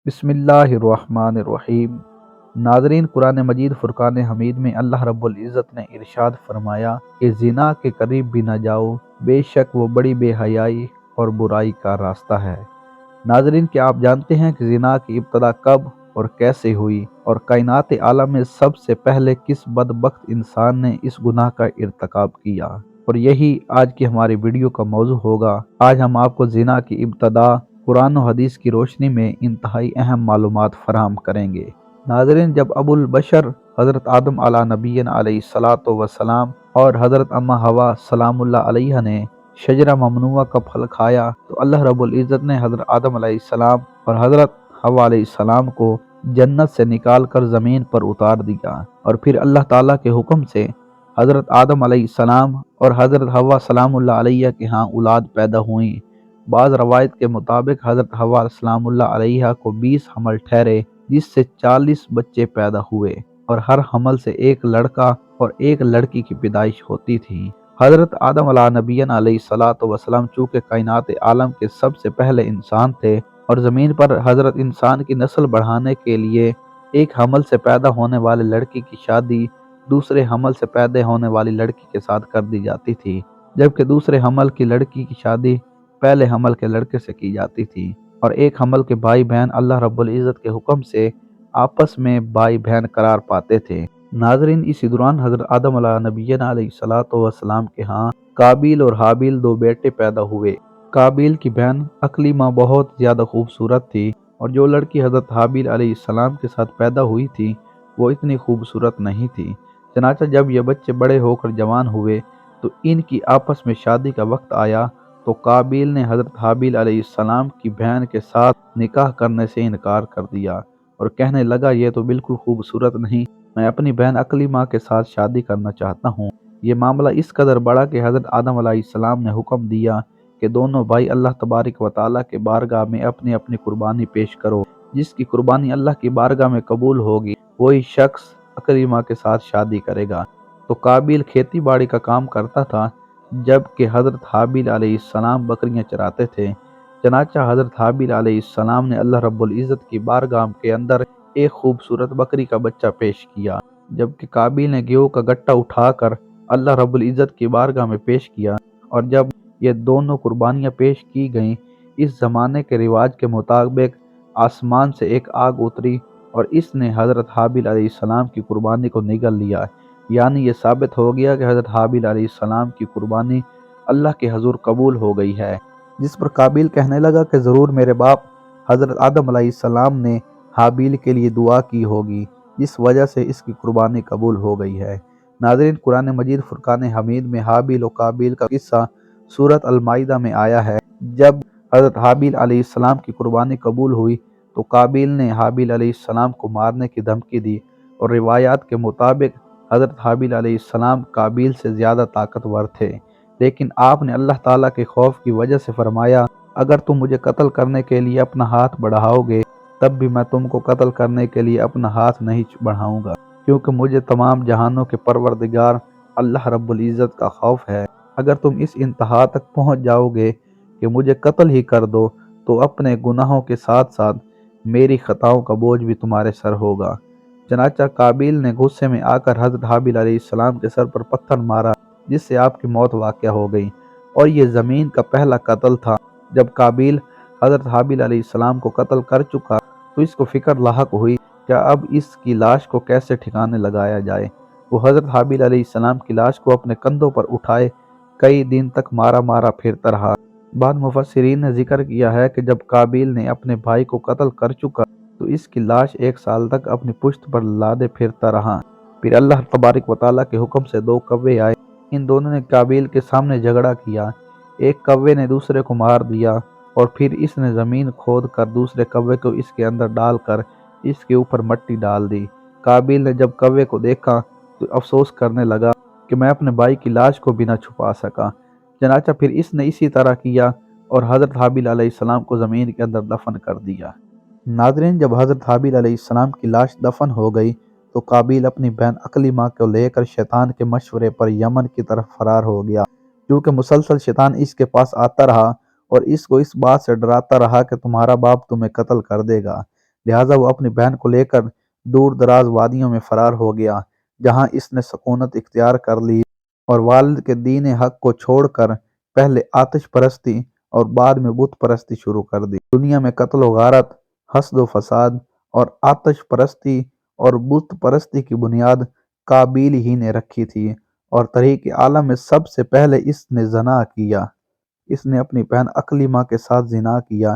بسم اللہ الرحمن الرحیم۔ ناظرین، قرآن مجید فرقان حمید میں اللہ رب العزت نے ارشاد فرمایا کہ زنا کے قریب بھی نہ جاؤ، بے شک وہ بڑی بے حیائی اور برائی کا راستہ ہے۔ ناظرین، کیا آپ جانتے ہیں کہ زنا کی ابتدا کب اور کیسے ہوئی، اور کائنات عالم میں سب سے پہلے کس بدبخت انسان نے اس گناہ کا ارتکاب کیا؟ اور یہی آج کی ہماری ویڈیو کا موضوع ہوگا۔ آج ہم آپ کو زنا کی ابتدا قرآن و حدیث کی روشنی میں انتہائی اہم معلومات فراہم کریں گے۔ ناظرین، جب ابو البشر حضرت آدم علیہ نبینا علیہ الصلاۃ والسلام اور حضرت اما حوا سلام اللہ علیہ نے شجرہ ممنوعہ کا پھل کھایا تو اللہ رب العزت نے حضرت آدم علیہ السلام اور حضرت حوا علیہ السلام کو جنت سے نکال کر زمین پر اتار دیا، اور پھر اللہ تعالیٰ کے حکم سے حضرت آدم علیہ السلام اور حضرت حوا سلام اللہ علیہ کے ہاں اولاد پیدا ہوئیں۔ بعض روایت کے مطابق حضرت حوا سلام اللہ علیہ کو 20 حمل ٹھہرے، جس سے 40 بچے پیدا ہوئے، اور ہر حمل سے ایک لڑکا اور ایک لڑکی کی پیدائش ہوتی تھی۔ حضرت آدم علیہ نبینا علیہ الصلاۃ والسلام چونکہ کائنات عالم کے سب سے پہلے انسان تھے، اور زمین پر حضرت انسان کی نسل بڑھانے کے لیے ایک حمل سے پیدا ہونے والے لڑکی کی شادی دوسرے حمل سے پیدا ہونے والی لڑکی کے ساتھ کر دی جاتی تھی، جبکہ دوسرے حمل کی لڑکی کی شادی پہلے حمل کے لڑکے سے کی جاتی تھی، اور ایک حمل کے بھائی بہن اللہ رب العزت کے حکم سے آپس میں بھائی بہن قرار پاتے تھے۔ ناظرین، اسی دوران حضرت آدم علیہ نبینا علیہ الصلاۃ والسلام کے ہاں قابیل اور حابیل 2 بیٹے پیدا ہوئے۔ قابیل کی بہن اکلیمہ بہت زیادہ خوبصورت تھی، اور جو لڑکی حضرت حابیل علیہ السلام کے ساتھ پیدا ہوئی تھی وہ اتنی خوبصورت نہیں تھی۔ چنانچہ جب یہ بچے بڑے ہو کر جوان ہوئے تو ان کی آپس میں شادی کا وقت آیا تو قابیل نے حضرت حابیل علیہ السلام کی بہن کے ساتھ نکاح کرنے سے انکار کر دیا، اور کہنے لگا یہ تو بالکل خوبصورت نہیں، میں اپنی بہن اکلیمہ کے ساتھ شادی کرنا چاہتا ہوں۔ یہ معاملہ اس قدر بڑا کہ حضرت آدم علیہ السلام نے حکم دیا کہ دونوں بھائی اللہ تبارک و تعالیٰ کے بارگاہ میں اپنی اپنی قربانی پیش کرو، جس کی قربانی اللہ کی بارگاہ میں قبول ہوگی وہی شخص اکلیمہ کے ساتھ شادی کرے گا۔ تو قابیل کھیتی باڑی کا کام کرتا تھا، جبکہ حضرت حابیل علیہ السلام بکریاں چراتے تھے۔ چنانچہ حضرت حابیل علیہ السلام نے اللہ رب العزت کی بارگاہ کے اندر ایک خوبصورت بکری کا بچہ پیش کیا، جبکہ قابیل نے گیہوں کا گٹا اٹھا کر اللہ رب العزت کی بارگاہ میں پیش کیا، اور جب یہ دونوں قربانیاں پیش کی گئیں، اس زمانے کے رواج کے مطابق آسمان سے ایک آگ اتری اور اس نے حضرت حابیل علیہ السلام کی قربانی کو نگل لیا، یعنی یہ ثابت ہو گیا کہ حضرت حابیل علیہ السلام کی قربانی اللہ کے حضور قبول ہو گئی ہے۔ جس پر قابیل کہنے لگا کہ ضرور میرے باپ حضرت آدم علیہ السلام نے حابیل کے لیے دعا کی ہوگی، جس وجہ سے اس کی قربانی قبول ہو گئی ہے۔ ناظرین، قرآن مجید فرقان حمید میں حابیل و قابیل کا قصہ سورۃ المائدہ میں آیا ہے۔ جب حضرت حابیل علیہ السلام کی قربانی قبول ہوئی تو قابیل نے حابیل علیہ السلام کو مارنے کی دھمکی دی، اور روایات کے مطابق حضرت حابیل علیہ السلام قابیل سے زیادہ طاقتور تھے، لیکن آپ نے اللہ تعالیٰ کے خوف کی وجہ سے فرمایا اگر تم مجھے قتل کرنے کے لیے اپنا ہاتھ بڑھاؤ گے تب بھی میں تم کو قتل کرنے کے لیے اپنا ہاتھ نہیں بڑھاؤں گا، کیونکہ مجھے تمام جہانوں کے پروردگار اللہ رب العزت کا خوف ہے۔ اگر تم اس انتہا تک پہنچ جاؤ گے کہ مجھے قتل ہی کر دو تو اپنے گناہوں کے ساتھ ساتھ میری خطاؤں کا بوجھ بھی تمہارے سر ہوگا۔ چنانچہ قابیل نے غصے میں آ کر حضرت حابیل علیہ السلام کے سر پر پتھر مارا، جس سے آپ کی موت واقع ہو گئی، اور یہ زمین کا پہلا قتل تھا۔ جب قابیل حضرت حابیل علیہ السلام کو قتل کر چکا تو اس کو فکر لاحق ہوئی کہ اب اس کی لاش کو کیسے ٹھکانے لگایا جائے۔ وہ حضرت حابیل علیہ السلام کی لاش کو اپنے کندھوں پر اٹھائے کئی دن تک مارا مارا پھرتا رہا۔ بعد مفسرین نے ذکر کیا ہے کہ جب قابیل نے اپنے بھائی کو قتل کر چکا تو اس کی لاش 1 سال تک اپنی پشت پر لادے پھرتا رہا۔ پھر اللہ تبارک و تعالیٰ کے حکم سے 2 کوے آئے، ان دونوں نے قابیل کے سامنے جھگڑا کیا، ایک کوے نے دوسرے کو مار دیا، اور پھر اس نے زمین کھود کر دوسرے کوے کو اس کے اندر ڈال کر اس کے اوپر مٹی ڈال دی۔ قابیل نے جب کوے کو دیکھا تو افسوس کرنے لگا کہ میں اپنے بھائی کی لاش کو بھی نہ چھپا سکا۔ چنانچہ پھر اس نے اسی طرح کیا اور حضرت حابیل علیہ السلام کو زمین کے اندر دفن کر دیا۔ ناظرین، جب حضرت حابیل علیہ السلام کی لاش دفن ہو گئی تو قابیل اپنی بہن اکلیمہ کو لے کر شیطان کے مشورے پر یمن کی طرف فرار ہو گیا، کیونکہ مسلسل شیطان اس کے پاس آتا رہا اور اس کو اس بات سے ڈراتا رہا کہ تمہارا باپ تمہیں قتل کر دے گا۔ لہٰذا وہ اپنی بہن کو لے کر دور دراز وادیوں میں فرار ہو گیا، جہاں اس نے سکونت اختیار کر لی اور والد کے دین حق کو چھوڑ کر پہلے آتش پرستی اور بعد میں بت پرستی شروع کر دی۔ دنیا میں قتل و غارت، حسد و فساد اور آتش پرستی اور بت پرستی کی بنیاد قابیل ہی نے رکھی تھی، اور تاریخ عالم میں سب سے پہلے اس نے زنا کیا۔ اس نے اپنی بہن عقلیمہ کے ساتھ زنا کیا،